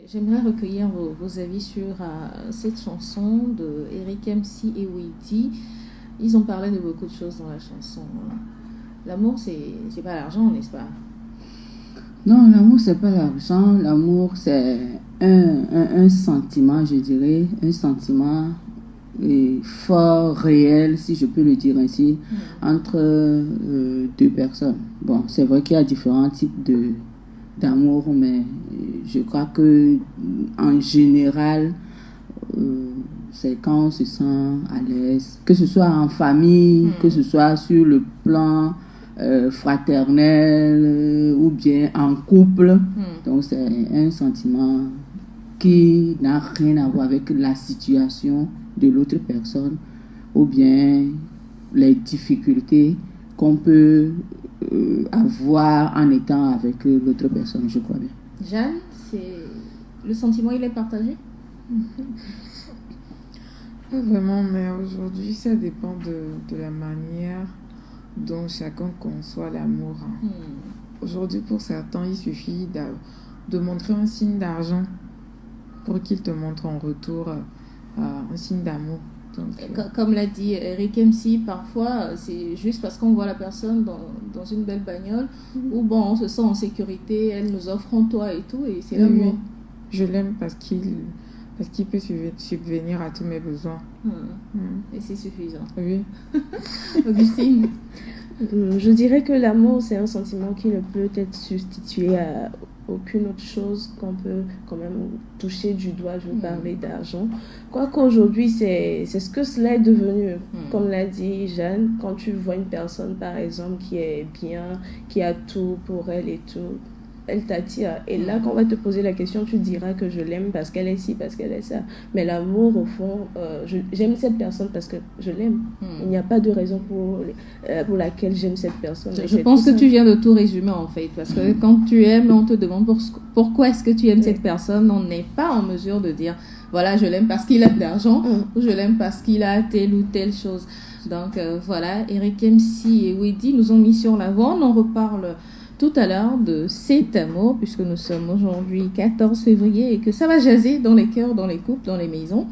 J'aimerais recueillir vos avis sur cette chanson de Eric MC et Weedy. Ils ont parlé de beaucoup de choses dans la chanson. L'amour, c'est pas l'argent, n'est-ce pas? Non, l'amour, c'est pas l'argent. L'amour, c'est un sentiment, je dirais. Un sentiment fort, réel, si je peux le dire ainsi, entre deux personnes. Bon, c'est vrai qu'il y a différents types d'amour, mais je crois que en général, c'est quand on se sent à l'aise, que ce soit en famille, que ce soit sur le plan fraternel ou bien en couple. Donc c'est un sentiment qui n'a rien à voir avec la situation de l'autre personne ou bien les difficultés qu'on peut avoir en étant avec l'autre personne, je crois bien. Jeanne, le sentiment, il est partagé? Pas vraiment, mais aujourd'hui, ça dépend de la manière dont chacun conçoit l'amour. Aujourd'hui, pour certains, il suffit de montrer un signe d'argent pour qu'il te montre en retour un signe d'amour. Donc, comme l'a dit Eric MC, parfois c'est juste parce qu'on voit la personne dans une belle bagnole où bon, on se sent en sécurité, elle nous offre un toit et tout, et c'est l'amour. Je l'aime parce qu'il peut subvenir à tous mes besoins. Et c'est suffisant. Oui. Augustine? Je dirais que l'amour, c'est un sentiment qui ne peut être substitué à aucune autre chose qu'on peut quand même toucher du doigt. Je veux parler d'argent. Quoique aujourd'hui, c'est ce que cela est devenu. Comme l'a dit Jeanne, quand tu vois une personne, par exemple, qui est bien, qui a tout pour elle et tout, elle t'attire. Et là, quand on va te poser la question, tu diras que je l'aime parce qu'elle est ci, parce qu'elle est ça. Mais l'amour, au fond, j'aime cette personne parce que je l'aime. Il n'y a pas de raison pour laquelle j'aime cette personne. Je pense que tu viens de tout résumer, en fait. Parce que quand tu aimes, on te demande pourquoi est-ce que tu aimes cette personne. On n'est pas en mesure de dire, voilà, je l'aime parce qu'il a de l'argent ou je l'aime parce qu'il a telle ou telle chose. Donc, voilà, Eric MC et Weedy nous ont mis sur l'avant. On en reparle tout à l'heure de cet amour, puisque nous sommes aujourd'hui 14 février et que ça va jaser dans les cœurs, dans les couples, dans les maisons.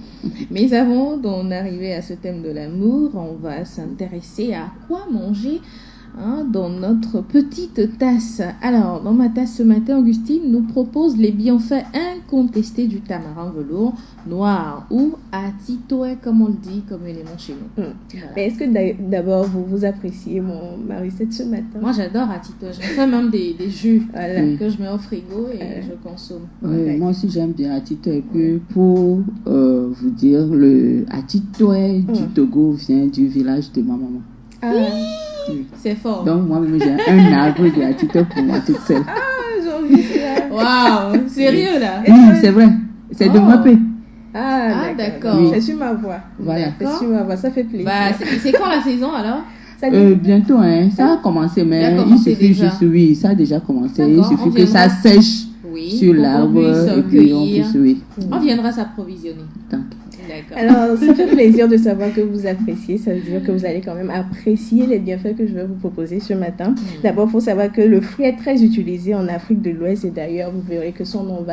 Mais avant d'en arriver à ce thème de l'amour, on va s'intéresser à quoi manger dans notre petite tasse. Alors, dans ma tasse ce matin, Augustine nous propose les bienfaits incontestés du tamarin velours noir ou atitoé, comme on le dit communément chez nous. Voilà. Mais est-ce que d'abord vous appréciez ma recette ce matin? Moi, j'adore atitoé. Je fais même des jus que je mets au frigo et je consomme. Oui, moi aussi, j'aime bien atitoé. Et puis, pour vous dire, le atitoé du Togo vient du village de ma maman. Oui. C'est fort. Donc, moi-même, j'ai un arbre de atitoé pour moi toute seule. J'ai envie ça. Waouh, sérieux là? Oui, c'est vrai. C'est de ma paix. D'accord. Oui. C'est sur ma voix. Voilà. C'est sur ma voix, ça fait plaisir. C'est quand la saison alors? Bientôt, ça a commencé, mais il suffit juste, ça a déjà commencé. Il suffit que ça sèche sur l'arbre et puis on puisse, On viendra s'approvisionner. Alors, ça fait plaisir de savoir que vous appréciez. Ça veut dire que vous allez quand même apprécier les bienfaits que je vais vous proposer ce matin. D'abord, il faut savoir que le fruit est très utilisé en Afrique de l'Ouest et d'ailleurs, vous verrez que son nom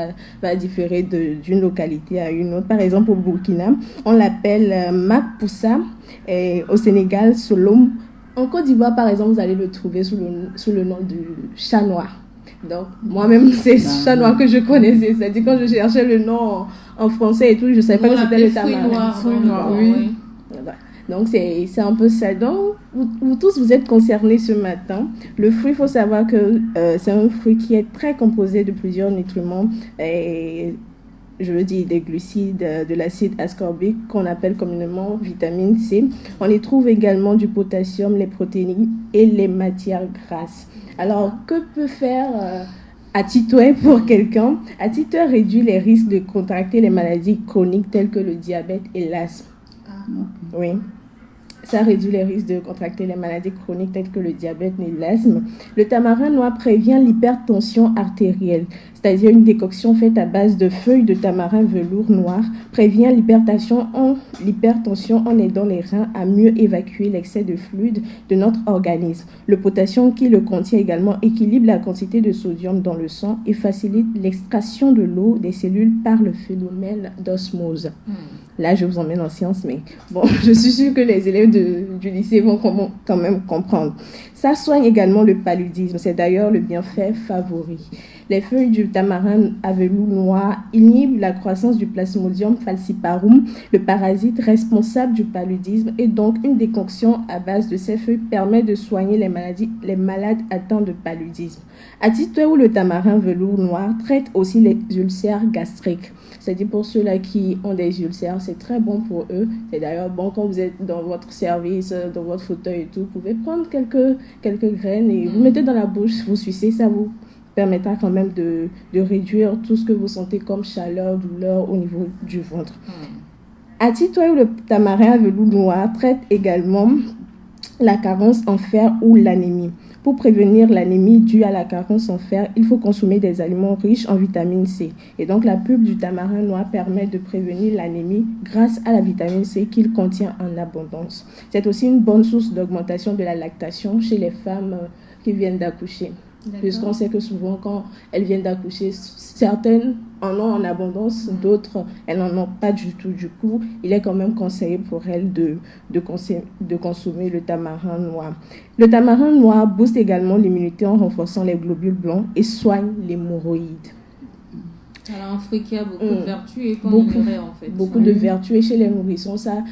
va différer d'une localité à une autre. Par exemple, au Burkina, on l'appelle Makpoussa et au Sénégal, Solom. En Côte d'Ivoire, par exemple, vous allez le trouver sous le nom du chat noir. Donc, moi-même, c'est chat noir que je connaissais. C'est-à-dire, quand je cherchais le nom en français et tout, je ne savais pas que c'était le tamarin. Fruit noir, oui. Voilà. Donc, c'est un peu ça. Donc, vous tous, vous êtes concernés ce matin. Le fruit, il faut savoir que c'est un fruit qui est très composé de plusieurs nutriments et je veux dire des glucides, de l'acide ascorbique qu'on appelle communément vitamine C. On y trouve également du potassium, les protéines et les matières grasses. Alors, que peut faire atitoé pour quelqu'un? Atitoé réduit les risques de contracter les maladies chroniques telles que le diabète et l'asthme. Oui. ça réduit les risques de contracter les maladies chroniques telles que le diabète et l'asthme. Le tamarin noir prévient l'hypertension artérielle, c'est-à-dire une décoction faite à base de feuilles de tamarin velours noir, prévient l'hypertension en aidant les reins à mieux évacuer l'excès de fluide de notre organisme. Le potassium qui le contient également équilibre la quantité de sodium dans le sang et facilite l'extraction de l'eau des cellules par le phénomène d'osmose. Là, je vous emmène en sciences, mais bon, je suis sûre que les élèves du lycée vont quand même comprendre. Ça soigne également le paludisme. C'est d'ailleurs le bienfait favori. Les feuilles du tamarin à velours noir inhibent la croissance du Plasmodium falciparum, le parasite responsable du paludisme, et donc une décoction à base de ces feuilles permet de soigner les malades atteints de paludisme. À titre où le tamarin velours noir traite aussi les ulcères gastriques. C'est-à-dire pour ceux-là qui ont des ulcères, c'est très bon pour eux. C'est d'ailleurs bon quand vous êtes dans votre service, dans votre fauteuil et tout, vous pouvez prendre quelques graines et vous mettez dans la bouche, vous sucez, ça vous permettra quand même de réduire tout ce que vous sentez comme chaleur, douleur au niveau du ventre. À titre où le tamarin à velours noir traite également la carence en fer ou l'anémie. Pour prévenir l'anémie due à la carence en fer, il faut consommer des aliments riches en vitamine C. Et donc, la pulpe du tamarin noir permet de prévenir l'anémie grâce à la vitamine C qu'il contient en abondance. C'est aussi une bonne source d'augmentation de la lactation chez les femmes qui viennent d'accoucher. Puisqu'on sait que souvent, quand elles viennent d'accoucher, certaines en ont en abondance, d'autres, elles n'en ont pas du tout. Du coup, il est quand même conseillé pour elles de consommer le tamarin noir. Le tamarin noir booste également l'immunité en renforçant les globules blancs et soigne l'hémorroïde. Alors, un fruit qui a beaucoup de vertus et qu'on ignorait en fait. Beaucoup de vertus. Et chez les nourrissons, ça,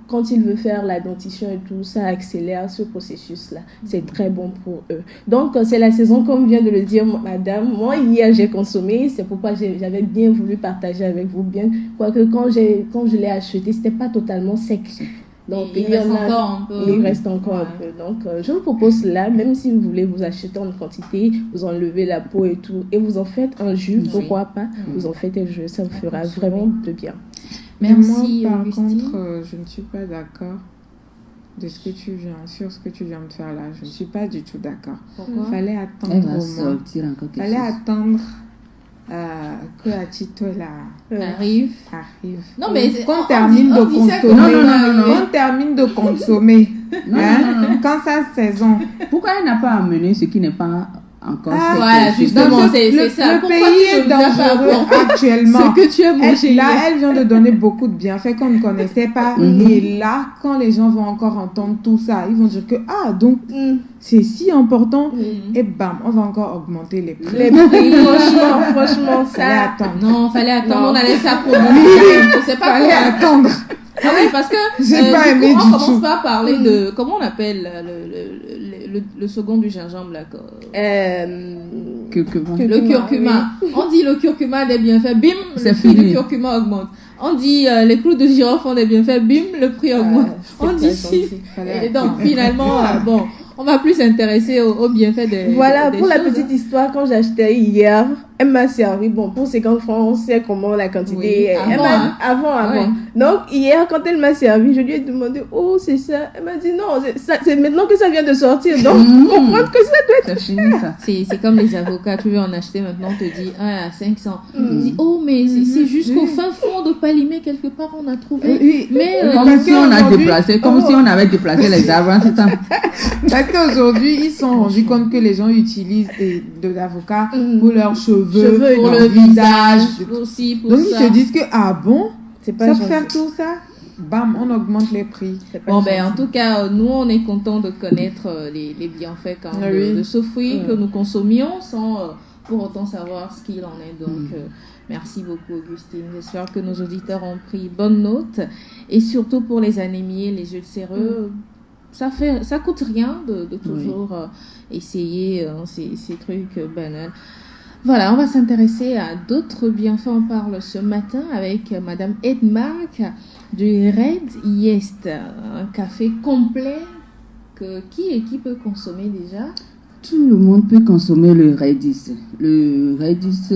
quand ils veulent faire la dentition et tout, ça accélère ce processus-là. C'est très bon pour eux. Donc, c'est la saison, comme vient de le dire madame. Moi, hier, j'ai consommé. C'est pourquoi j'avais bien voulu partager avec vous. Quoique, quand je l'ai acheté, c'était pas totalement sec. Donc, il reste encore un peu. Donc, je vous propose là, même si vous voulez vous acheter en quantité, vous enlevez la peau et tout, et vous en faites un jus, pourquoi pas, vous en faites un jus, ça vous fera vraiment de bien. Merci, moi, par Augustine. contre, je ne suis pas d'accord sur ce que tu viens de faire là. Je ne suis pas du tout d'accord. Pourquoi? Fallait attendre Fallait attendre que Atito arrive. Non, mais qu'on termine de consommer. On termine de consommer. Quand ça saison. Pourquoi elle n'a pas amené ce qui n'est pas encore sec? Voilà, justement, c'est ça. Le pays est dangereux actuellement. Ce que tu as mangé. Elle vient de donner beaucoup de bienfaits qu'on ne connaissait pas. Et là, quand les gens vont encore entendre tout ça, ils vont dire que, donc, c'est si important. Et bam, on va encore augmenter les prix. Franchement, ça. Fallait attendre. On allait ça pour Fallait attendre. Ah oui, parce que j'ai pas aimé on commence pas à parler de comment on appelle le second du gingembre là. Le curcuma. Oui. On dit le curcuma des bienfaits, bim, le prix du curcuma augmente. On dit les clous de girofle ont des bienfaits, bim, le prix augmente. On dit si. Et donc finalement, bon, on va plus s'intéresser aux bienfaits des. Voilà, des pour choses, la petite histoire, quand j'achetais hier, elle m'a servi, pour 50 francs, on sait comment la quantité est. Avant. Ouais. Donc, hier, quand elle m'a servi, je lui ai demandé, c'est ça. Elle m'a dit, non, c'est maintenant que ça vient de sortir. Donc, comprendre que ça doit être fini, ça. C'est comme les avocats, tu veux en acheter maintenant, on te dit, à 500. On dit, mais c'est jusqu'au fin fond de Palimé, quelque part, on a trouvé. Mais, comme si on a déplacé, comme si on avait déplacé les arbres, c'est ça. Parce qu'aujourd'hui, ils se sont rendus compte que les gens utilisent de l'avocat pour leurs cheveux, pour le visage, aussi pour donc ça. ils se disent que, c'est pas ça gentil. peut faire tout ça, bam, on augmente les prix. En tout cas, nous, on est contents de connaître les bienfaits de ce fruit que nous consommions sans pour autant savoir ce qu'il en est. Donc, merci beaucoup, Augustine. J'espère que nos auditeurs ont pris bonne note. Et surtout pour les anémiés, les ulcéreux, ça coûte rien de toujours essayer ces trucs banals. Voilà, on va s'intéresser à d'autres bienfaits. On parle ce matin avec Madame Edmark du Red Yeast, un café complet qui peut consommer déjà. Tout le monde peut consommer le Red Yeast. Le Red Yeast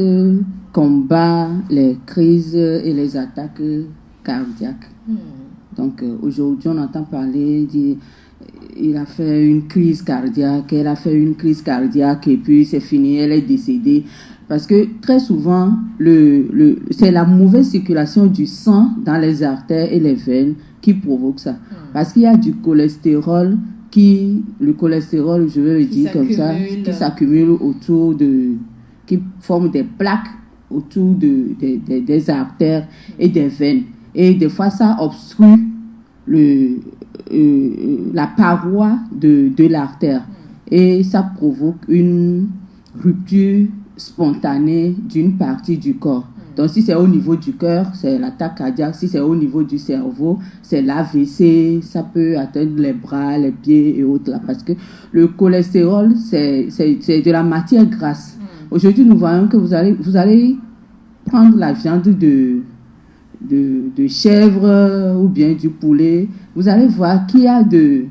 combat les crises et les attaques cardiaques. Donc aujourd'hui, on entend parler, il a fait une crise cardiaque, elle a fait une crise cardiaque et puis c'est fini, elle est décédée. Parce que très souvent, c'est la mauvaise circulation du sang dans les artères et les veines qui provoque ça. Parce qu'il y a du cholestérol le cholestérol, je vais le dire comme ça, qui s'accumule autour qui forme des plaques autour des artères et des veines. Et des fois, ça obstrue la paroi de l'artère. Et ça provoque une rupture spontanée d'une partie du corps. Donc, si c'est au niveau du cœur, c'est l'attaque cardiaque. Si c'est au niveau du cerveau, c'est l'AVC. Ça peut atteindre les bras, les pieds et autres. Là, parce que le cholestérol, c'est de la matière grasse. Aujourd'hui, nous voyons que vous allez prendre la viande de chèvre ou bien du poulet. Vous allez voir qu'il y a de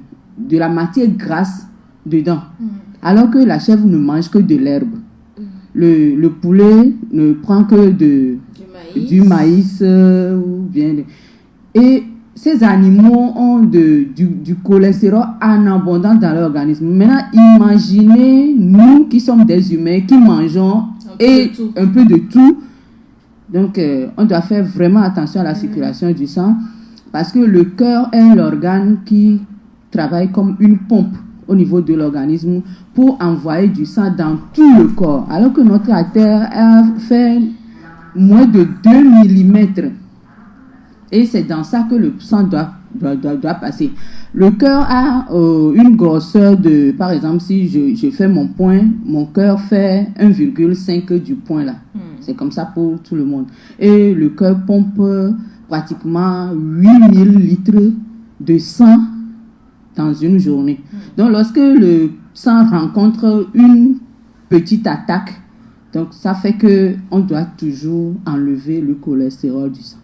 la matière grasse dedans. Alors que la chèvre ne mange que de l'herbe. Le poulet ne prend que du maïs ou bien et ces animaux ont du cholestérol en abondance dans leur organisme. Maintenant, imaginez nous qui sommes des humains qui mangeons un peu de tout. Donc, on doit faire vraiment attention à la circulation du sang parce que le cœur est l'organe qui travaille comme une pompe au niveau de l'organisme pour envoyer du sang dans tout le corps. Alors que notre artère a fait moins de 2 mm. Et c'est dans ça que le sang doit passer. Le cœur a une grosseur par exemple, si je fais mon poing, mon cœur fait 1,5 du poing là. C'est comme ça pour tout le monde. Et le cœur pompe pratiquement 8000 litres de sang dans une journée. Donc, lorsque le sang rencontre une petite attaque, donc ça fait que on doit toujours enlever le cholestérol du sang.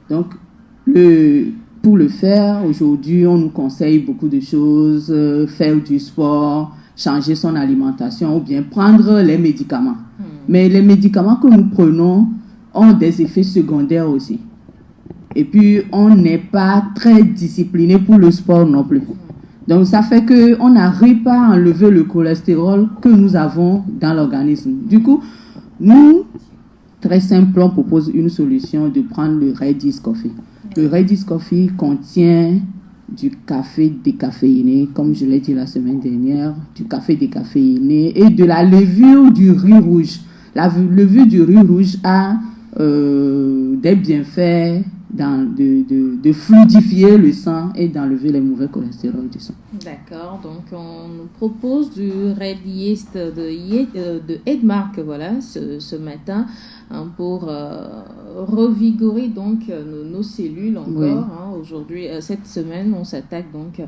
Donc, pour le faire, aujourd'hui, on nous conseille beaucoup de choses, faire du sport, changer son alimentation ou bien prendre les médicaments. Mais les médicaments que nous prenons ont des effets secondaires aussi. Et puis, on n'est pas très discipliné pour le sport non plus. Donc, ça fait qu'on n'arrive pas à enlever le cholestérol que nous avons dans l'organisme. Du coup, nous, très simple, on propose une solution de prendre le Redis Coffee. Le Redis Coffee contient du café décaféiné, comme je l'ai dit la semaine dernière, du café décaféiné et de la levure du riz rouge. La levure du riz rouge a des bienfaits de fluidifier le sang et d'enlever les mauvais cholestérol du sang. D'accord, donc on nous propose du Red Yeast de Edmark, voilà, ce matin, pour revigorer donc nos cellules encore. Oui. Aujourd'hui, cette semaine, on s'attaque donc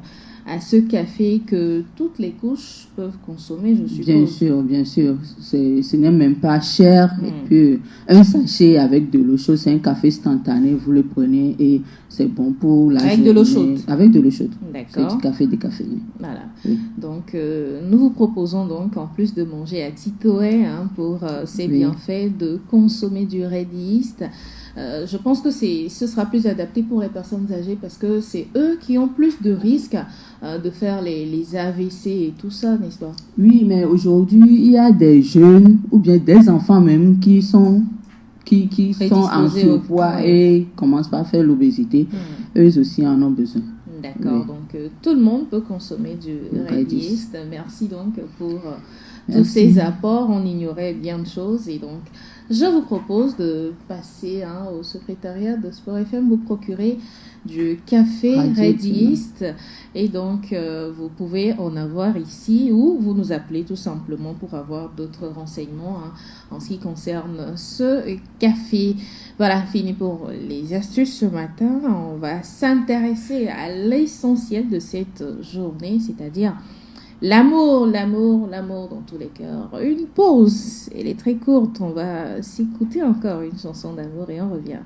à ce café que toutes les couches peuvent consommer, je suppose. Bien sûr, bien sûr. Ce n'est même pas cher. Et puis, un sachet avec de l'eau chaude, c'est un café instantané. Vous le prenez et c'est bon pour la journée. Avec de l'eau chaude. Avec de l'eau chaude. D'accord. C'est du café décaféiné. Voilà. Oui. Donc, nous vous proposons donc, en plus de manger à Titoé, pour ces bienfaits, de consommer du Red Yeast. Je pense que ce sera plus adapté pour les personnes âgées parce que c'est eux qui ont plus de risques de faire les AVC et tout ça, n'est-ce pas? Oui, mais aujourd'hui, il y a des jeunes ou bien des enfants même qui sont en surpoids et commencent par faire l'obésité. Eux aussi en ont besoin. D'accord, donc tout le monde peut consommer du Red Yeast. Merci donc pour tous ces apports. On ignorait bien de choses et donc je vous propose de passer au secrétariat de Sport FM, vous procurer du café Red Yeast et donc vous pouvez en avoir ici ou vous nous appelez tout simplement pour avoir d'autres renseignements en ce qui concerne ce café. Voilà, fini pour les astuces ce matin. On va s'intéresser à l'essentiel de cette journée, c'est-à-dire l'amour dans tous les cœurs. Une pause, elle est très courte. On va s'écouter encore une chanson d'amour et on revient.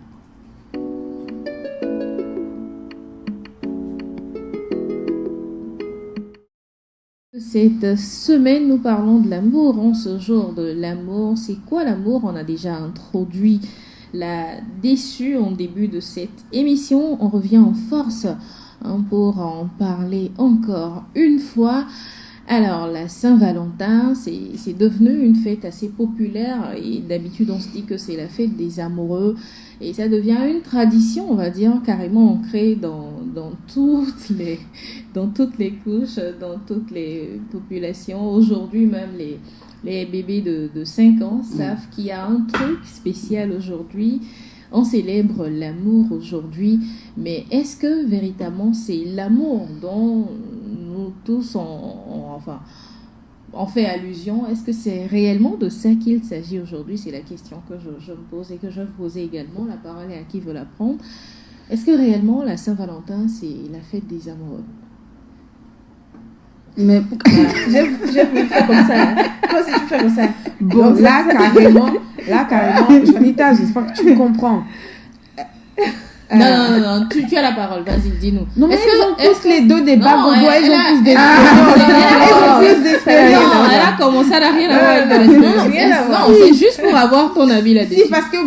Cette semaine, nous parlons de l'amour. En ce jour de l'amour, c'est quoi l'amour? On a déjà introduit l'a déçu en début de cette émission. On revient en force pour en parler encore une fois. Alors, la Saint-Valentin, c'est devenu une fête assez populaire et d'habitude, on se dit que c'est la fête des amoureux et ça devient une tradition, on va dire, carrément ancrée dans toutes les couches, dans toutes les populations. Aujourd'hui, même les bébés de 5 ans savent qu'il y a un truc spécial aujourd'hui. On célèbre l'amour aujourd'hui, mais est-ce que véritablement c'est l'amour dont nous tous on fait allusion? Est-ce que c'est réellement de ça qu'il s'agit aujourd'hui? C'est la question que je me pose et que je vais vous poser également. La parole est à qui veut la prendre. Est-ce que réellement la Saint-Valentin c'est la fête des amoureux? Mais je vais faire comme ça. Toi aussi tu fais comme ça. Bon, là carrément, Janita, j'espère que tu me comprends. Non, tu as la parole, vas-y, dis-nous. Non, mais elles ont tous les deux des bagues au doigt, elles ont tous des Non, elle a commencé, elle n'a rien à voir avec l'expérience. Non, c'est juste pour avoir ton avis là-dessus. Si, parce que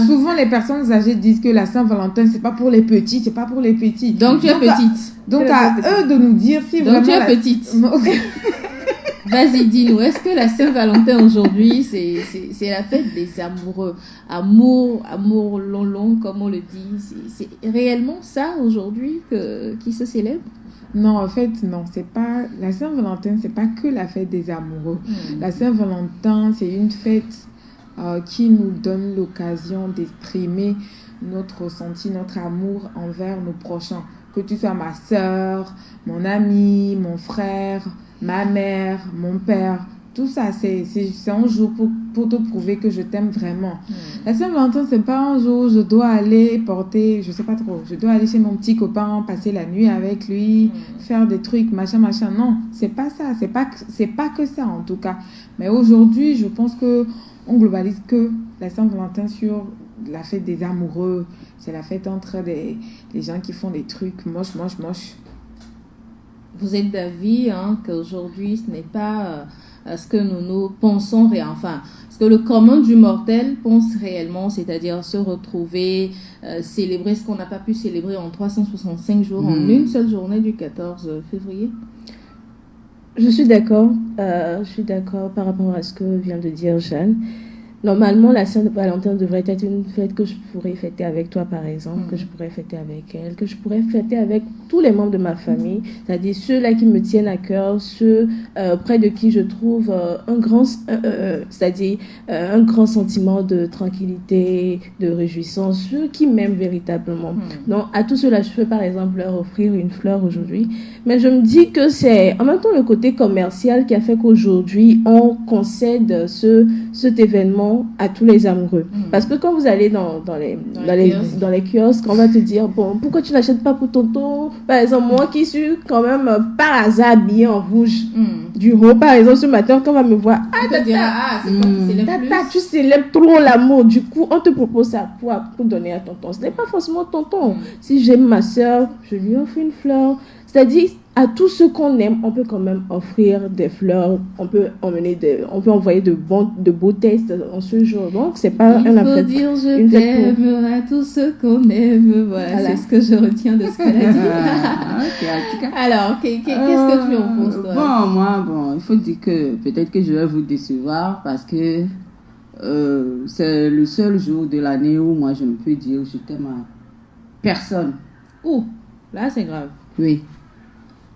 souvent les personnes âgées disent que la Saint-Valentin, c'est pas pour les petits, c'est pas pour les petits. Donc tu es petite. Donc à eux de nous dire si vraiment... Donc tu es petite. Vas-y, dis-nous, est-ce que la Saint-Valentin aujourd'hui, c'est la fête des amoureux? Amour long, comme on le dit. C'est réellement ça aujourd'hui qui se célèbre? Non, en fait, non, c'est pas... La Saint-Valentin, c'est pas que la fête des amoureux. La Saint-Valentin, c'est une fête qui nous donne l'occasion d'exprimer notre ressenti, notre amour envers nos prochains. Que tu sois ma sœur, mon ami, mon frère, ma mère, mon père, tout ça, c'est un jour pour te prouver que je t'aime vraiment. La Saint-Valentin, c'est pas un jour où je dois aller porter, je sais pas trop, je dois aller chez mon petit copain, passer la nuit avec lui, faire des trucs, machin. Non, c'est pas ça, c'est pas que ça en tout cas. Mais aujourd'hui, je pense que on globalise que la Saint-Valentin sur la fête des amoureux. C'est la fête entre des gens qui font des trucs moches. Vous êtes d'avis qu'aujourd'hui, ce n'est pas ce que nous pensons, ce que le commun du mortel pense réellement, c'est-à-dire se retrouver, célébrer ce qu'on n'a pas pu célébrer en 365 jours, en une seule journée du 14 février? Je suis d'accord par rapport à ce que vient de dire Jeanne. Normalement, la Saint-Valentin devrait être une fête que je pourrais fêter avec toi, par exemple, que je pourrais fêter avec elle, que je pourrais fêter avec tous les membres de ma famille, c'est-à-dire ceux-là qui me tiennent à cœur, ceux près de qui je trouve un grand sentiment de tranquillité, de réjouissance, ceux qui m'aiment véritablement. Donc, à tous ceux-là, je peux par exemple leur offrir une fleur aujourd'hui, mais je me dis que c'est en même temps le côté commercial qui a fait qu'aujourd'hui, on concède cet événement à tous les amoureux. Parce que quand vous allez dans les kiosques, on va te dire, bon, pourquoi tu n'achètes pas pour tonton? Par exemple, moi qui suis quand même par hasard habillée en rouge du haut, par exemple, ce matin, quand on va me voir, tu célèbres trop l'amour. Du coup, on te propose ça pour donner à tonton. Ce n'est pas forcément tonton. Si j'aime ma soeur, je lui offre une fleur. C'est-à-dire, à tous ceux qu'on aime, on peut quand même offrir des fleurs, on peut envoyer de beaux tests en ce jour. Donc, c'est pas une fête. Il faut dire je t'aime à tous ceux qu'on aime. Voilà, c'est ce que je retiens de ce qu'elle a dit. Alors, qu'est-ce que tu en penses, toi? Il faut dire que peut-être que je vais vous décevoir parce que c'est le seul jour de l'année où moi je ne peux dire je t'aime à personne. Là, c'est grave. Oui.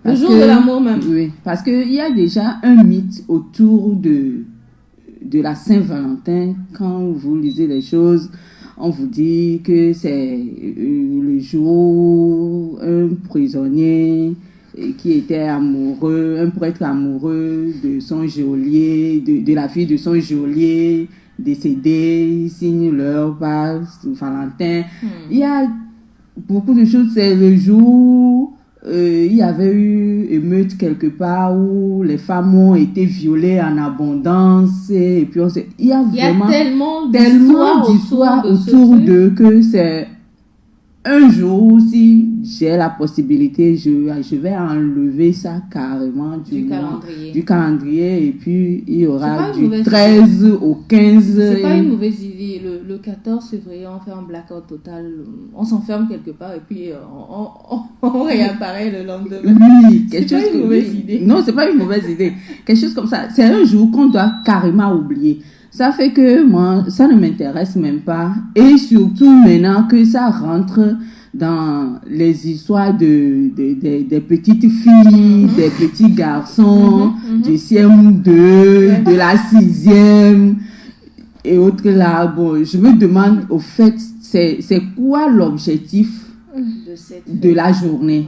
Le jour de l'amour même. Oui, parce qu'il y a déjà un mythe autour de la Saint-Valentin. Quand vous lisez les choses, on vous dit que c'est le jour où un prisonnier qui était amoureux, un prêtre amoureux de son geôlier, de la fille de son geôlier décédé, signe leur par Valentin. Il y a beaucoup de choses. C'est le jour... il y avait eu émeute quelque part où les femmes ont été violées en abondance et puis il y a vraiment tellement d'histoires autour d'eux que c'est un jour, si j'ai la possibilité, je vais enlever ça carrément du calendrier et puis il y aura du 13 au 15. C'est pas une mauvaise idée. Le 14 février, on fait un blackout total. On s'enferme quelque part et puis on réapparaît le lendemain. Oui, c'est pas une mauvaise idée. Non, c'est pas une mauvaise idée. Quelque chose comme ça. C'est un jour qu'on doit carrément oublier. Ça fait que moi, ça ne m'intéresse même pas. Et surtout maintenant que ça rentre dans les histoires des petites filles, des petits garçons, du CM2, de la 6e et autres là. Bon, je me demande au fait, c'est quoi l'objectif de la journée?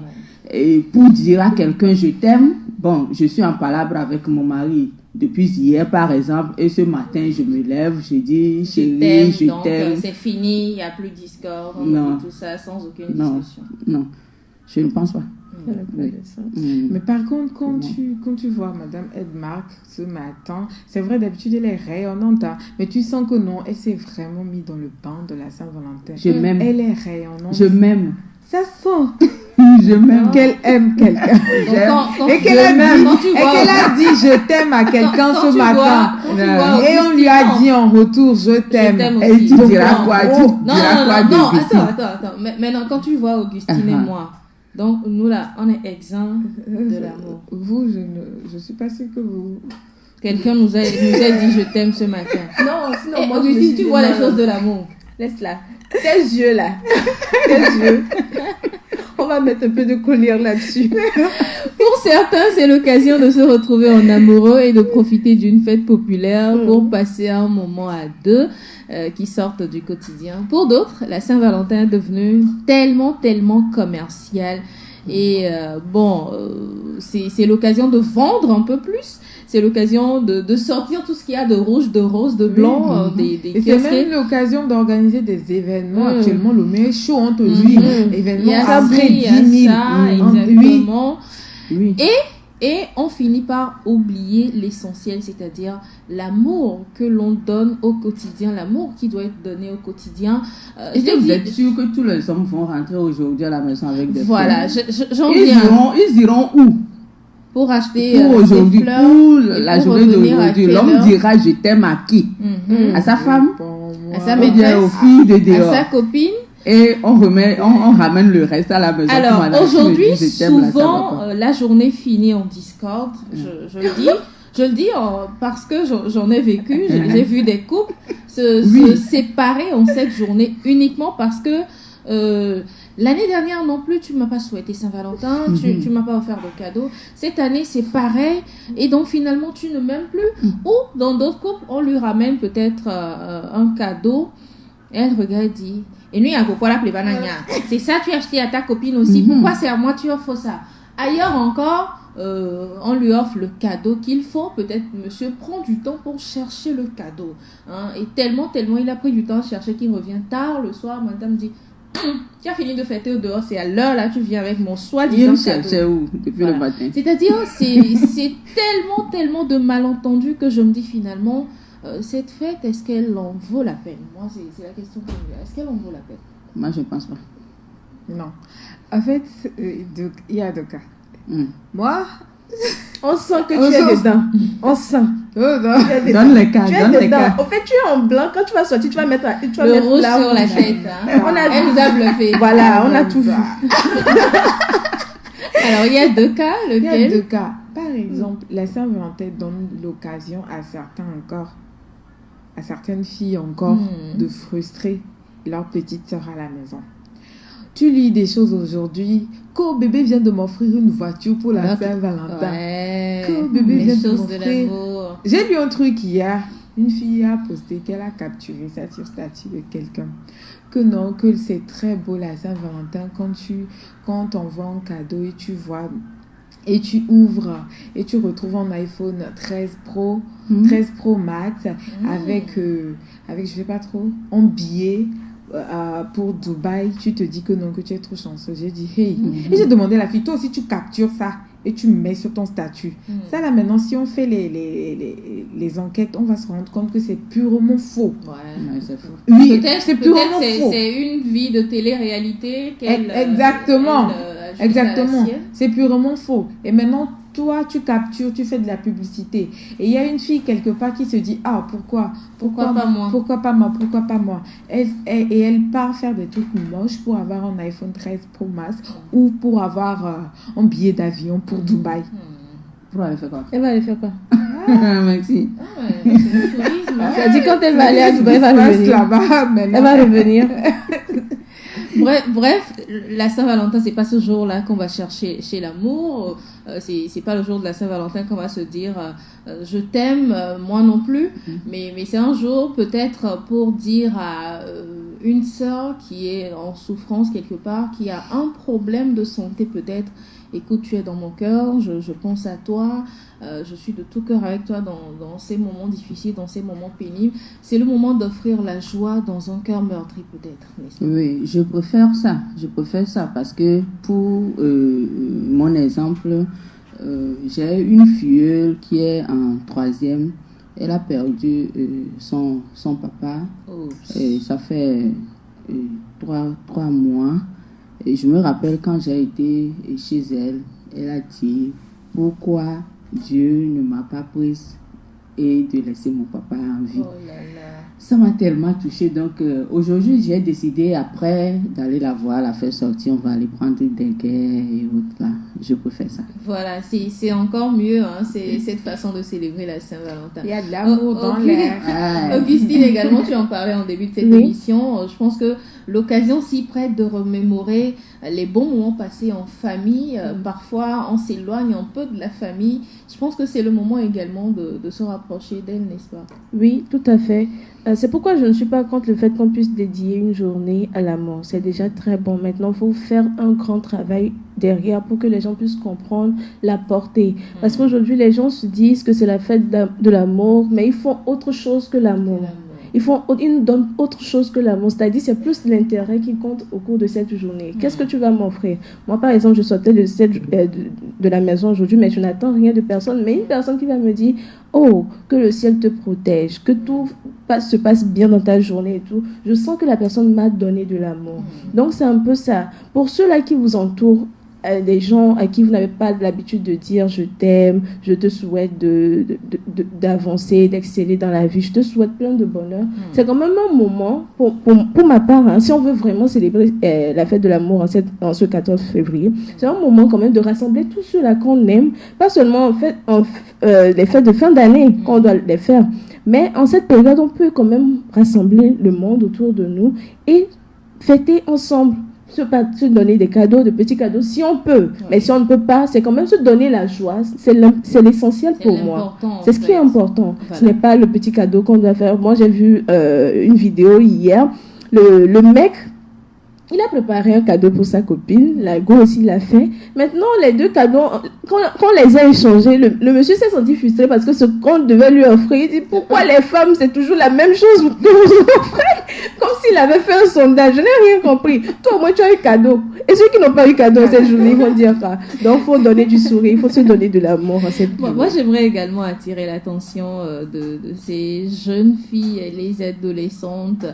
Et pour dire à quelqu'un je t'aime, bon, je suis en palabre avec mon mari depuis hier par exemple, et ce matin je me lève, je dis chérie, je t'aime. C'est fini, il n'y a plus de Discord, tout ça sans aucune discussion. Non, je ne pense pas. Mais par contre, quand tu vois Madame Edmark ce matin, c'est vrai d'habitude elle est rayonnante, hein, mais tu sens que non, elle s'est vraiment mise dans le bain de la Saint-Valentin. Je m'aime. Elle est rayonnante. Je m'aime. Ça sent. Je m'aime. Qu'elle aime quelqu'un. Et qu'elle a dit je t'aime à quelqu'un ce matin. Et on lui a dit en retour je t'aime. Et tu diras quoi? Non, attends. Maintenant, quand tu vois Augustine et moi, donc nous là, on est exempts de l'amour. Vous, je suis pas sûre que vous... Quelqu'un nous a dit je t'aime ce matin. Non, sinon moi Augustine, tu vois les choses de l'amour. Laisse-la. Tes yeux là. Tes yeux. On va mettre un peu de collier là-dessus. Pour certains, c'est l'occasion de se retrouver en amoureux et de profiter d'une fête populaire pour passer un moment à deux qui sortent du quotidien. Pour d'autres, la Saint-Valentin est devenue tellement commerciale. Et c'est l'occasion de vendre un peu plus. C'est l'occasion de sortir tout ce qu'il y a de rouge, de rose, de blanc, des et c'est même l'occasion d'organiser des événements. Actuellement, le meilleur chaud entre lui, événements après 10 000. Exactement. Oui. Et on finit par oublier l'essentiel, c'est-à-dire l'amour que l'on donne au quotidien, l'amour qui doit être donné au quotidien. Est-ce que vous êtes sûr que tous les hommes vont rentrer aujourd'hui à la maison avec des fleurs? Voilà, j'en viens. Ils iront où? Pour acheter pour aujourd'hui, des fleurs, pour la journée d'aujourd'hui, l'homme dira je t'aime à qui? À sa femme, à sa maîtresse, aux filles de dehors, à sa copine. Et on ramène le reste à la maison. Alors aujourd'hui, souvent la journée finit en Discord. Je le dis parce que j'en ai vécu. J'ai vu des couples se séparer en cette journée uniquement parce que l'année dernière non plus, tu m'as pas souhaité Saint-Valentin, tu m'as pas offert de cadeau. Cette année, c'est pareil. Et donc, finalement, tu ne m'aimes plus. Ou, dans d'autres couples, on lui ramène peut-être un cadeau. Et elle regarde et dit, et lui, il y a pourquoi la plebanania. C'est ça, tu as acheté à ta copine aussi. Pourquoi c'est à moi, tu offres ça? Ailleurs encore, on lui offre le cadeau qu'il faut. Peut-être, monsieur prend du temps pour chercher le cadeau. Hein? Et tellement, il a pris du temps à chercher qu'il revient tard le soir. Madame dit, tu as fini de fêter au dehors, c'est à l'heure là, tu viens avec mon soi-disant cadeau. Où depuis le matin. C'est-à-dire, c'est tellement de malentendus que je me dis finalement, cette fête, est-ce qu'elle en vaut la peine? Moi, c'est la question que je me dis. Est-ce qu'elle en vaut la peine? Moi, je ne pense pas. Non. En fait, il y a deux cas. Moi, on sent que tu es dedans. On sent. Donne les cas. En fait, tu es en blanc. Quand tu vas sortir, tu vas mettre le rouge sur la tête. Hein. Elle nous a bluffé. Voilà, on a tout vu. Alors, il y a deux cas. Il y a deux cas. Par exemple, la Saint-Valentin donne l'occasion à certaines filles encore de frustrer leur petite sœur à la maison. Tu lis des choses aujourd'hui. Quand bébé vient de m'offrir une voiture pour la Saint-Valentin. Ouais, quand bébé vient de m'offrir. J'ai lu un truc hier. Une fille a posté qu'elle a capturé ça sur statut de quelqu'un. Que c'est très beau la Saint-Valentin quand on vend un cadeau et tu vois. Et tu ouvres et tu retrouves un iPhone 13 Pro Max avec je sais pas trop, un billet pour Dubaï. Tu te dis que non, que tu es trop chanceux. J'ai dit hey. Et j'ai demandé à la fille, toi aussi tu captures ça. et tu mets sur ton statut. Ça là maintenant, si on fait les enquêtes, on va se rendre compte que c'est purement faux. Ouais. C'est faux. Oui, c'est purement faux. C'est une vie de télé-réalité qu'elle exactement. Exactement. C'est purement faux. Et maintenant, toi, tu captures, tu fais de la publicité. Et il y a une fille quelque part qui se dit, ah, pourquoi pas moi? Pourquoi pas moi? Et elle part faire des trucs moches pour avoir un iPhone 13 Pro Max ou pour avoir un billet d'avion pour Dubaï. Pour aller faire quoi? Elle va aller faire quoi? Merci. C'est le tourisme. Ça dit quand elle va aller à Dubaï, elle va revenir. Là-bas, elle va revenir. Bref, la Saint-Valentin, c'est pas ce jour-là qu'on va chercher l'amour. C'est pas le jour de la Saint-Valentin qu'on va se dire je t'aime, moi non plus. Mais c'est un jour peut-être pour dire à une sœur qui est en souffrance quelque part, qui a un problème de santé peut-être. Écoute, tu es dans mon cœur, je pense à toi, je suis de tout cœur avec toi dans ces moments difficiles, dans ces moments pénibles. C'est le moment d'offrir la joie dans un cœur meurtri peut-être, n'est-ce pas? Oui, je préfère ça parce que pour mon exemple, j'ai une filleule qui est en 3e. Elle a perdu son papa. Et ça fait 3 mois. Et je me rappelle quand j'ai été chez elle, elle a dit pourquoi Dieu ne m'a pas prise et de laisser mon papa en vie. Oh là là. Ça m'a tellement touchée. Donc aujourd'hui, j'ai décidé après d'aller la voir, la faire sortir. On va aller prendre des guerres et autres là. Je préfère ça. Voilà, c'est encore mieux. C'est cette façon de célébrer la Saint-Valentin. Il y a de l'amour dans l'air. Augustine, également, tu en parlais en début de cette émission. Je pense que l'occasion s'y prête de remémorer les bons moments passés en famille. Parfois, on s'éloigne un peu de la famille. Je pense que c'est le moment également de se rapprocher d'elle, n'est-ce pas? Oui, tout à fait. C'est pourquoi je ne suis pas contre le fait qu'on puisse dédier une journée à l'amour. C'est déjà très bon. Maintenant, il faut faire un grand travail derrière pour que les gens puissent comprendre la portée. Parce qu'aujourd'hui, les gens se disent que c'est la fête de l'amour, mais ils font autre chose que l'amour. Ils nous donnent autre chose que l'amour. C'est-à-dire, c'est plus l'intérêt qui compte au cours de cette journée. Qu'est-ce que tu vas m'offrir? Moi, par exemple, je sortais de la maison aujourd'hui, mais je n'attends rien de personne. Mais une personne qui va me dire, oh, que le ciel te protège, que tout se passe bien dans ta journée et tout. Je sens que la personne m'a donné de l'amour. Donc, c'est un peu ça. Pour ceux-là qui vous entourent, des gens à qui vous n'avez pas l'habitude de dire je t'aime, je te souhaite d'avancer, d'exceller dans la vie, je te souhaite plein de bonheur. C'est quand même un moment, pour ma part, si on veut vraiment célébrer la fête de l'amour en ce 14 février, c'est un moment quand même de rassembler tous ceux-là qu'on aime, pas seulement les fêtes de fin d'année qu'on doit les faire, mais en cette période, on peut quand même rassembler le monde autour de nous et fêter ensemble. Se donner des cadeaux, de petits cadeaux, si on peut. Mais si on ne peut pas, c'est quand même se donner la joie. C'est l'essentiel pour moi. C'est ce qui est important. Voilà. Ce n'est pas le petit cadeau qu'on doit faire. Moi, j'ai vu une vidéo hier. Le mec, il a préparé un cadeau pour sa copine. La go aussi l'a fait. Maintenant, les deux cadeaux, quand on les a échangés, le monsieur s'est senti frustré parce que ce qu'on devait lui offrir, il dit pourquoi les femmes, c'est toujours la même chose que vous offrez? Comme s'il avait fait un sondage. Je n'ai rien compris. Toi, au moins, tu as eu cadeau. Et ceux qui n'ont pas eu cadeau cette journée, ils vont dire quoi? Donc, il faut donner du sourire, il faut se donner de l'amour en cette journée. Moi, j'aimerais également attirer l'attention de ces jeunes filles, les adolescentes.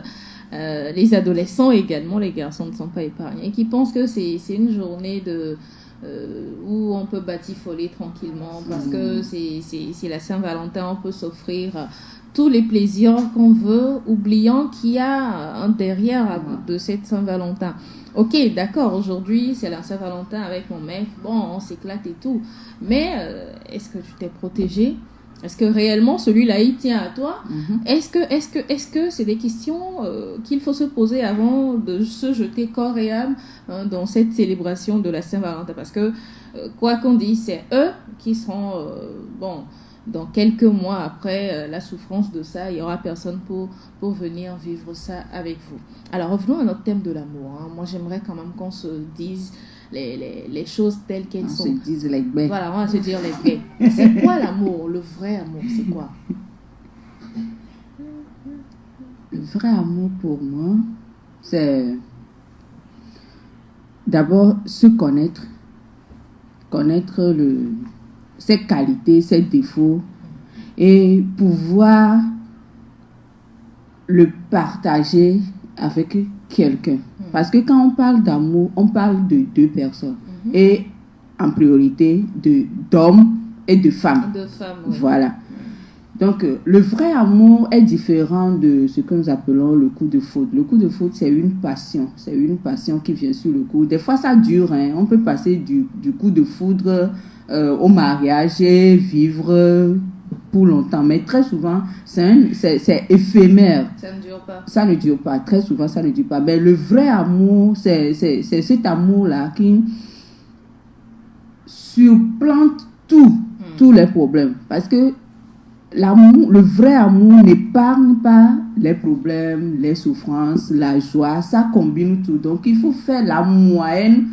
Les adolescents également, les garçons ne sont pas épargnés, qui pensent que c'est une journée où on peut batifoler tranquillement parce que c'est la Saint-Valentin, on peut s'offrir tous les plaisirs qu'on veut, oubliant qu'il y a un derrière de cette Saint-Valentin. Ok, d'accord, aujourd'hui c'est la Saint-Valentin avec mon mec, bon, on s'éclate et tout, mais est-ce que tu t'es protégé? Est-ce que réellement celui-là il tient à toi? Est-ce que c'est des questions qu'il faut se poser avant de se jeter corps et âme dans cette célébration de la Saint-Valentin? Parce que quoi qu'on dise, c'est eux qui seront dans quelques mois après la souffrance de ça, il n'y aura personne pour venir vivre ça avec vous. Alors revenons à notre thème de l'amour. Moi j'aimerais quand même qu'on se dise les choses telles qu'elles sont. On se dise les baies. Voilà, on va se dire les baies. C'est quoi l'amour? Le vrai amour, c'est quoi? Le vrai amour pour moi, c'est d'abord se connaître connaître ses qualités, ses défauts et pouvoir le partager avec quelqu'un. Parce que quand on parle d'amour, on parle de deux personnes. Et en priorité d'hommes et de femmes. Oui. Voilà. Donc, le vrai amour est différent de ce que nous appelons le coup de foudre. Le coup de foudre, c'est une passion. C'est une passion qui vient sur le coup. Des fois, ça dure. On peut passer du coup de foudre au mariage et vivre pour longtemps. Mais très souvent, c'est éphémère. Ça ne dure pas. Ça ne dure pas. Très souvent, ça ne dure pas. Mais le vrai amour, c'est cet amour-là qui surplante tous les problèmes. Parce que le vrai amour n'épargne pas les problèmes, les souffrances, la joie. Ça combine tout. Donc, il faut faire la moyenne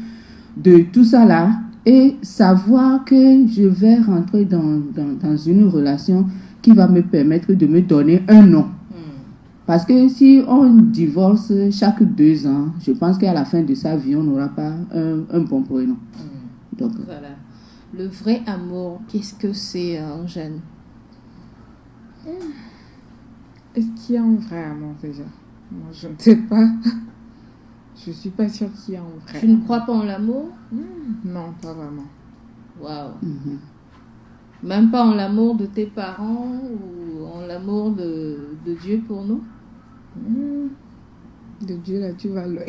de tout ça là et savoir que je vais rentrer dans une relation qui va me permettre de me donner un nom. Parce que si on divorce chaque 2 ans, je pense qu'à la fin de sa vie, on n'aura pas un bon prénom. Donc, voilà. Le vrai amour, qu'est-ce que c'est, Angèle? Est-ce qu'il y a un vrai amour déjà? Moi, je ne sais pas. Je ne suis pas sûre qu'il y a un vrai. Tu ne crois pas en l'amour? Non, pas vraiment. Waouh. Même pas en l'amour de tes parents ou en l'amour de Dieu pour nous? De Dieu, là, tu vas loin.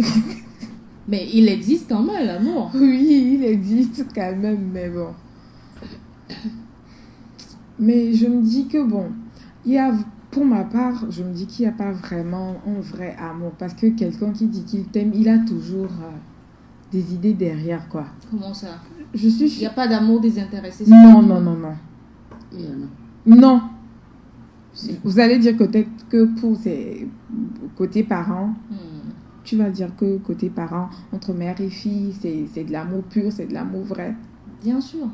Mais il existe quand même l'amour. Oui, il existe quand même, mais bon. Mais je me dis que bon, pour ma part, je me dis qu'il n'y a pas vraiment un vrai amour. Parce que quelqu'un qui dit qu'il t'aime, il a toujours des idées derrière, quoi. Comment ça? Il n'y a pas d'amour désintéressé? Non. Non. Vous allez dire peut-être que pour ses côté parents, tu vas dire que côté parents, entre mère et fille, c'est de l'amour pur, c'est de l'amour vrai. Bien sûr.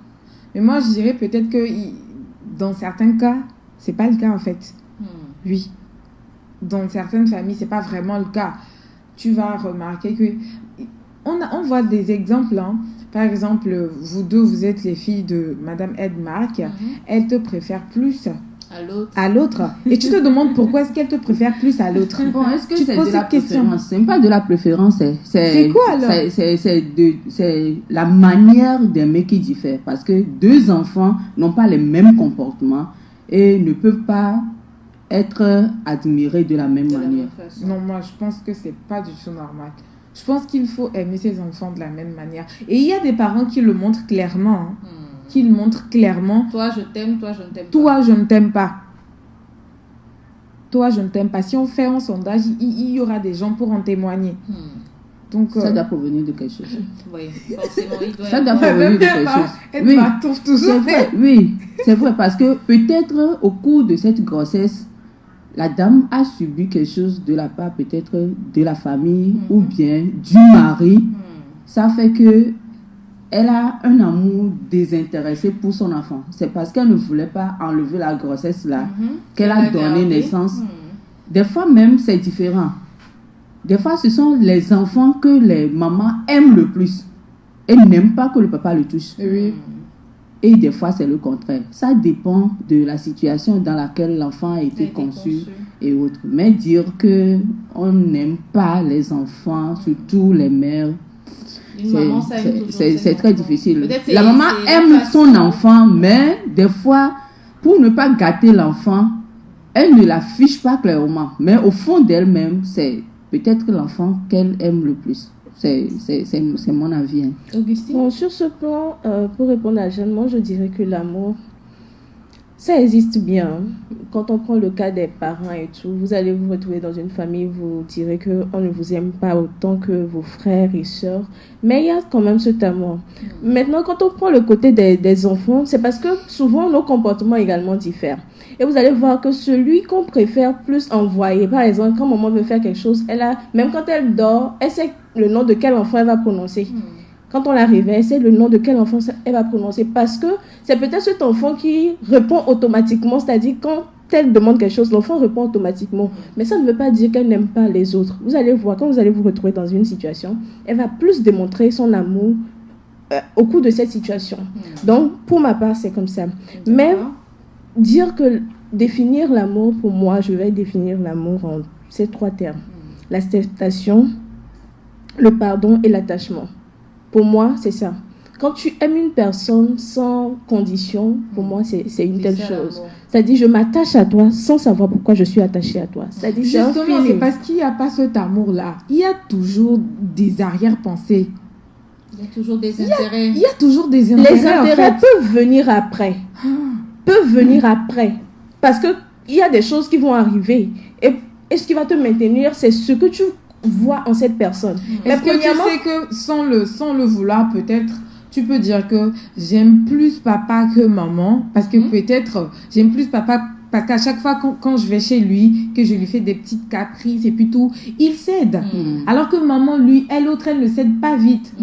Mais moi, je dirais peut-être que dans certains cas, c'est pas le cas en fait. Oui. Dans certaines familles, c'est pas vraiment le cas. Tu vas remarquer que on voit des exemples. Par exemple, vous deux, vous êtes les filles de Madame Edmark. Elle te préfère plus à l'autre. Et tu te demandes pourquoi est-ce qu'elle te préfère plus à l'autre. Bon, est-ce que c'est de la préférence? C'est pas de la préférence. C'est quoi alors? C'est la manière d'aimer qui diffère. Parce que 2 enfants n'ont pas les mêmes comportements et ne peuvent pas être admirés de la même manière. Non, moi je pense que c'est pas du tout normal. Je pense qu'il faut aimer ses enfants de la même manière. Et il y a des parents qui le montrent clairement. Qui le montrent clairement. Toi, je t'aime, toi, je ne t'aime pas. Toi, je ne t'aime pas. Toi, je ne t'aime pas. Si on fait un sondage, il y aura des gens pour en témoigner. Donc, ça doit provenir de quelque chose. Oui, forcément, il doit ça doit provenir de quelque chose. Oui, c'est vrai, oui, c'est vrai. Parce que peut-être au cours de cette grossesse, la dame a subi quelque chose de la part peut-être de la famille ou bien du mari. Ça fait que elle a un amour désintéressé pour son enfant. C'est parce qu'elle ne voulait pas enlever la grossesse là qu'elle a donné naissance. Des fois même, c'est différent. Des fois, ce sont les enfants que les mamans aiment le plus. Elles n'aiment pas que le papa le touche. Oui. Et des fois, c'est le contraire. Ça dépend de la situation dans laquelle l'enfant a été conçu et autres. Mais dire qu'on n'aime pas les enfants, surtout les mères, c'est très difficile. La maman aime son enfant, mais des fois, pour ne pas gâter l'enfant, elle ne l'affiche pas clairement. Mais au fond d'elle-même, c'est peut-être l'enfant qu'elle aime le plus. C'est mon avis. Augustine? Bon, sur ce plan, pour répondre à Jeanne, moi je dirais que l'amour, ça existe bien. Quand on prend le cas des parents et tout, vous allez vous retrouver dans une famille, vous direz qu'on ne vous aime pas autant que vos frères et sœurs. Mais il y a quand même cet amour. Maintenant, quand on prend le côté des enfants, c'est parce que souvent nos comportements également diffèrent. Et vous allez voir que celui qu'on préfère plus envoyer, par exemple, quand maman veut faire quelque chose, même quand elle dort, elle sait le nom de quel enfant elle va prononcer. Quand on la réveille, c'est le nom de quel enfant elle va prononcer. Parce que c'est peut-être cet enfant qui répond automatiquement. C'est-à-dire, quand elle demande quelque chose, l'enfant répond automatiquement. Mais ça ne veut pas dire qu'elle n'aime pas les autres. Vous allez voir, quand vous allez vous retrouver dans une situation, elle va plus démontrer son amour au cours de cette situation. Donc, pour ma part, c'est comme ça. Mais dire que définir l'amour, pour moi, je vais définir l'amour en ces 3 termes. L'acceptation, le pardon et l'attachement. Pour moi, c'est ça. Quand tu aimes une personne sans condition, pour moi, c'est une telle chose. C'est-à-dire, je m'attache à toi sans savoir pourquoi je suis attachée à toi. C'est-à-dire, justement, c'est parce qu'il n'y a pas cet amour-là. Il y a toujours des arrière-pensées. Il y a toujours des intérêts. Il y a toujours des intérêts. Les intérêts peuvent venir après. Parce qu'il y a des choses qui vont arriver. Et ce qui va te maintenir, c'est ce que tu vois en cette personne. Est-ce que tu sais que sans le vouloir, peut-être, tu peux dire que j'aime plus papa que maman, parce que peut-être j'aime plus papa parce qu'à chaque fois quand je vais chez lui, que je lui fais des petites caprices et puis tout, il cède. Alors que maman, lui, elle ne cède pas vite.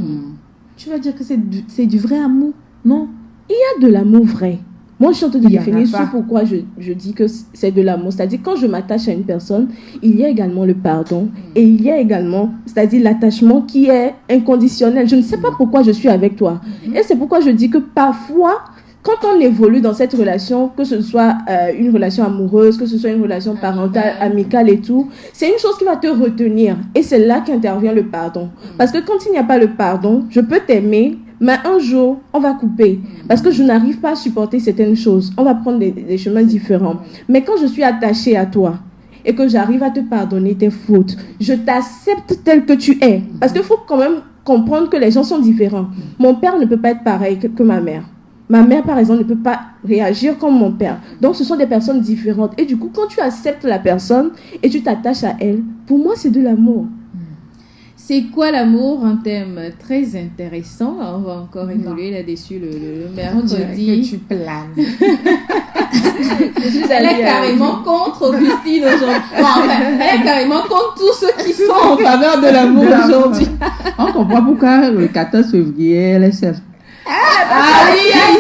Tu vas dire que c'est du vrai amour, non? Il y a de l'amour vrai. Moi, je suis en train de définir pourquoi je dis que c'est de l'amour. C'est-à-dire, quand je m'attache à une personne, il y a également le pardon. Et il y a également, c'est-à-dire l'attachement qui est inconditionnel. Je ne sais pas pourquoi je suis avec toi. Et c'est pourquoi je dis que parfois, quand on évolue dans cette relation, que ce soit une relation amoureuse, que ce soit une relation parentale, amicale et tout, c'est une chose qui va te retenir. Et c'est là qu'intervient le pardon. Parce que quand il n'y a pas le pardon, je peux t'aimer, mais un jour, on va couper. Parce que je n'arrive pas à supporter certaines choses. On va prendre des chemins différents. Mais quand je suis attachée à toi et que j'arrive à te pardonner tes fautes, je t'accepte tel que tu es. Parce qu'il faut quand même comprendre que les gens sont différents. Mon père ne peut pas être pareil que ma mère. Ma mère, par exemple, ne peut pas réagir comme mon père. Donc, ce sont des personnes différentes. Et du coup, quand tu acceptes la personne et tu t'attaches à elle, pour moi, c'est de l'amour. C'est quoi l'amour? Un thème très intéressant. On va encore évoluer là-dessus le mercredi. Que tu planes. Elle est carrément contre Augustine aujourd'hui. Bon, enfin, elle est carrément contre tous ceux qui sont en faveur de l'amour aujourd'hui. On comprend pourquoi le 14 février, elle est seule.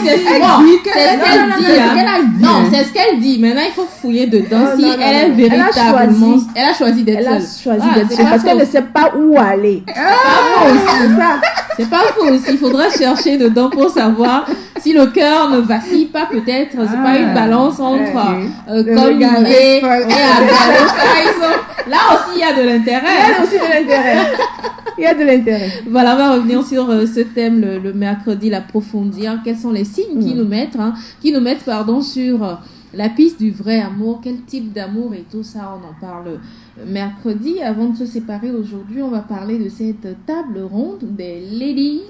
C'est ce qu'elle dit. Non, c'est ce qu'elle dit. Maintenant, il faut fouiller dedans si elle est véritablement. Elle a choisi d'être seule. Elle a choisi d'être seule parce qu'elle ne sait pas où aller. C'est pas faux aussi. Il faudra chercher dedans pour savoir si le cœur ne vacille pas, peut-être. C'est pas une balance entre collier et Agalèche, par exemple. Là aussi, il y a de l'intérêt. Il y a de l'intérêt. Voilà, on va revenir sur ce thème le mercredi, l'approfondir. Quels sont les signes qui nous mettent sur la piste du vrai amour? Quel type d'amour et tout ça, on en parle mercredi. Avant de se séparer aujourd'hui, on va parler de cette table ronde des ladies.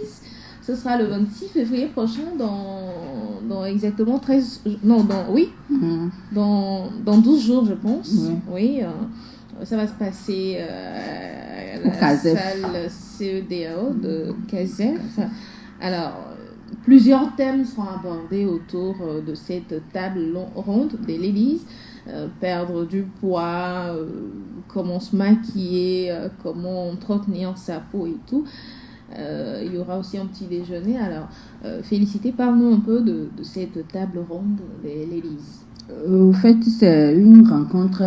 Ce sera le 26 février prochain dans exactement 13... Non, dans 12 jours, je pense. Oui. Ça va se passer à la salle CEDAO de CASEF. Alors, plusieurs thèmes seront abordés autour de cette table ronde des ladies. Perdre du poids, comment se maquiller, comment entretenir sa peau et tout. Il y aura aussi un petit déjeuner. Alors, Félicité, parle-nous un peu de cette table ronde des ladies. Au fait, c'est une rencontre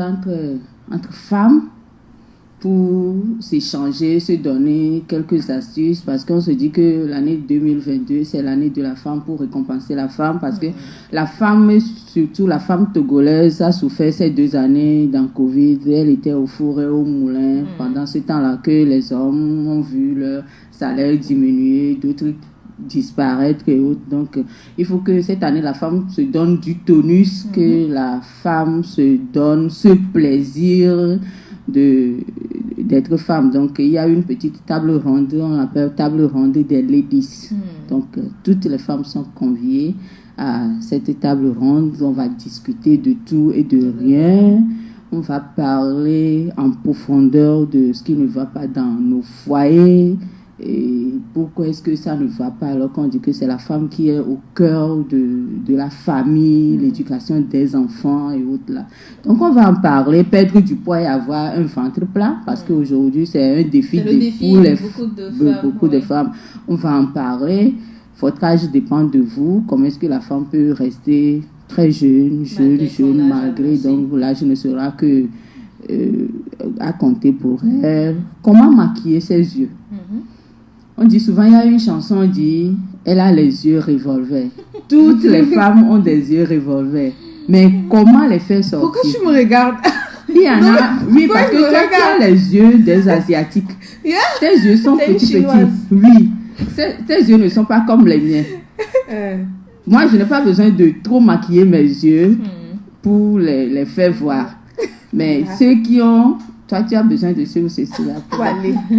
entre femmes pour s'échanger, se donner quelques astuces, parce qu'on se dit que l'année 2022, c'est l'année de la femme pour récompenser la femme, parce que la femme, surtout la femme togolaise, a souffert ces 2 années dans Covid. Elle était au four et au moulin pendant ce temps-là que les hommes ont vu leur salaire diminuer, d'autres disparaître et autres. Donc, il faut que cette année, la femme se donne du tonus, que la femme se donne ce plaisir d'être femme. Donc, il y a une petite table ronde, on l'appelle table ronde des ladies. Donc, toutes les femmes sont conviées à cette table ronde. On va discuter de tout et de rien. On va parler en profondeur de ce qui ne va pas dans nos foyers. Et pourquoi est-ce que ça ne va pas alors qu'on dit que c'est la femme qui est au cœur de la famille, l'éducation des enfants et autres là. Donc on va en parler, perdre du poids et avoir un ventre plat, parce qu'aujourd'hui c'est un défi pour beaucoup de femmes. On va en parler. Votre âge dépend de vous. Comment est-ce que la femme peut rester très jeune malgré donc l'âge ne sera que à compter pour elle. Comment maquiller ses yeux? On dit souvent, il y a une chanson, on dit elle a les yeux revolver. Toutes les femmes ont des yeux revolver. Mais comment les faire sortir? Pourquoi tu me regardes? Il y en a, oui, parce que tu as les yeux des Asiatiques. Yeah. Tes yeux sont petits. Oui. Tes yeux ne sont pas comme les miens. Moi, je n'ai pas besoin de trop maquiller mes yeux pour les faire voir. Mais ceux qui ont... Toi, tu as besoin de ceci ou cela.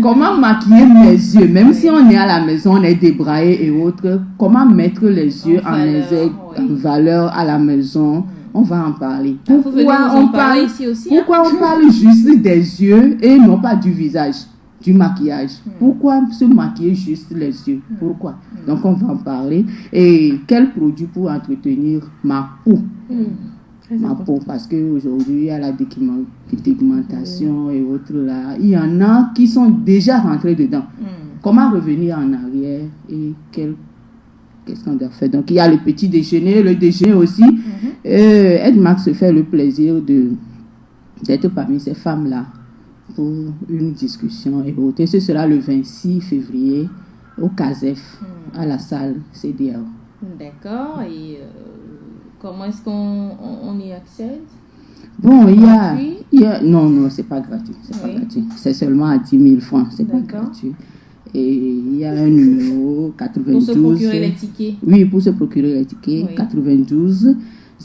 Comment maquiller mes yeux? Même si on est à la maison, on est débraillé et autres, comment mettre les yeux en valeur à la maison? On va en parler. Pourquoi on parle ici aussi? Pourquoi on parle juste des yeux et non pas du visage, du maquillage? Pourquoi se maquiller juste les yeux? Pourquoi? Donc, on va en parler. Et quel produit pour entretenir ma peau? Ma peau, parce qu'aujourd'hui, il y a la dépigmentation et autres là. Il y en a qui sont déjà rentrés dedans. Comment revenir en arrière et qu'est-ce qu'on doit faire? Donc, il y a le petit déjeuner, le déjeuner aussi. Edmax se fait le plaisir d'être parmi ces femmes-là pour une discussion et autres. Et ce sera le 26 février au CASEF, à la salle CDR. D'accord. Et comment est-ce qu'on y accède? Bon, il y a... Non, c'est pas gratuit. C'est pas gratuit. C'est seulement à 10 000 francs. C'est pas gratuit. Et il y a un numéro 92. Pour se procurer les tickets. Oui, pour se procurer les tickets. 92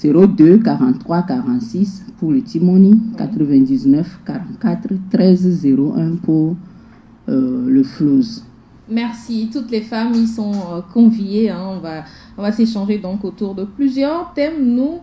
02 43 46 pour le Timoni. 99 44 13 01 pour le Flouz. Merci. Toutes les femmes y sont conviées. Hein. On va s'échanger donc autour de plusieurs thèmes nous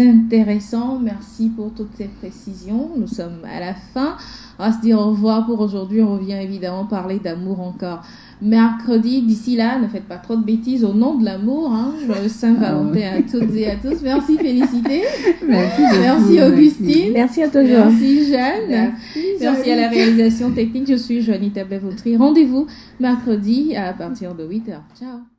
intéressants. Merci pour toutes ces précisions. Nous sommes à la fin. On va se dire au revoir pour aujourd'hui. On revient évidemment parler d'amour encore mercredi. D'ici là, ne faites pas trop de bêtises au nom de l'amour. Hein. Joyeux Saint-Valentin à toutes et à tous. Merci Félicité. Merci Augustine. Merci à toi. Merci Jeanne. Merci à la réalisation technique. Je suis Juanita Bevautry. Rendez-vous mercredi à partir de 8h. Ciao.